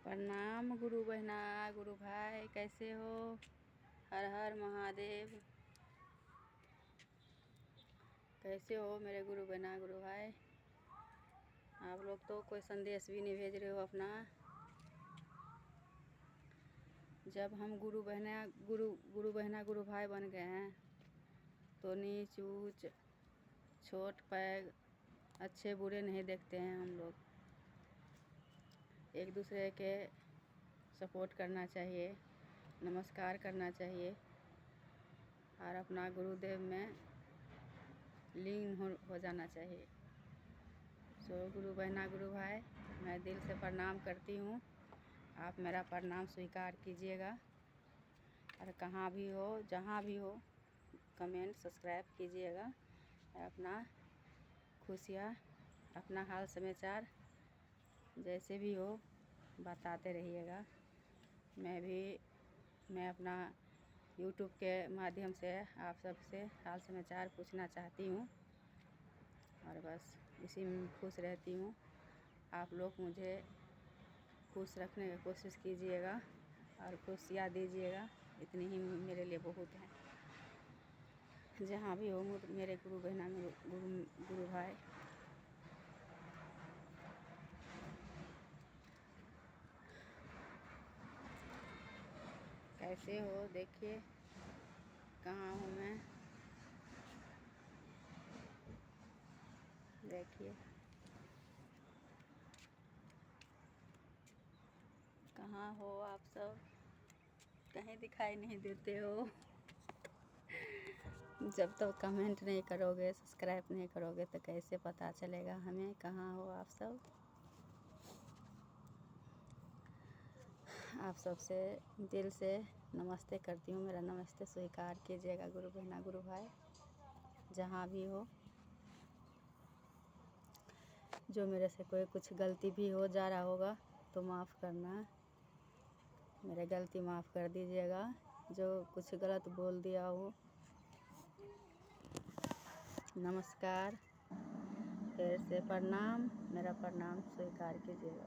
प्रणाम गुरु बहना, गुरु भाई, कैसे हो? हर हर महादेव। कैसे हो मेरे गुरु बहना, गुरु भाई? आप लोग तो कोई संदेश भी नहीं भेज रहे हो अपना। जब हम गुरु बहना गुरु भाई बन गए हैं तो नीच ऊंच छोट पैग अच्छे बुरे नहीं देखते हैं। हम लोग एक दूसरे के सपोर्ट करना चाहिए, नमस्कार करना चाहिए और अपना गुरुदेव में लीन हो जाना चाहिए। सो गुरु बहना गुरु भाई, मैं दिल से प्रणाम करती हूँ। आप मेरा प्रणाम स्वीकार कीजिएगा और कहाँ भी हो, जहाँ भी हो, कमेंट सब्सक्राइब कीजिएगा। अपना खुशियाँ, अपना हाल समाचार जैसे भी हो बताते रहिएगा। मैं अपना यूट्यूब के माध्यम से आप सबसे हाल समाचार पूछना चाहती हूँ और बस इसी में खुश रहती हूँ। आप लोग मुझे खुश रखने की कोशिश कीजिएगा और खुशियाँ दीजिएगा, इतनी ही मेरे लिए बहुत है। जहाँ भी हो मेरे गुरु बहना, गुरु भाई, कैसे हो? देखिए कहाँ हूँ मैं, देखिए कहाँ हो आप सब? कहीं दिखाई नहीं देते हो। जब तक कमेंट नहीं करोगे, सब्सक्राइब नहीं करोगे तो कैसे पता चलेगा हमें कहाँ हो आप सब? आप सबसे दिल से नमस्ते करती हूँ। मेरा नमस्ते स्वीकार कीजिएगा गुरु बहना गुरु भाई, जहाँ भी हो। जो मेरे से कोई कुछ गलती भी हो जा रहा होगा तो माफ़ करना, मेरे गलती माफ़ कर दीजिएगा। जो कुछ गलत बोल दिया हो, नमस्कार, फिर से प्रणाम, मेरा प्रणाम स्वीकार कीजिएगा।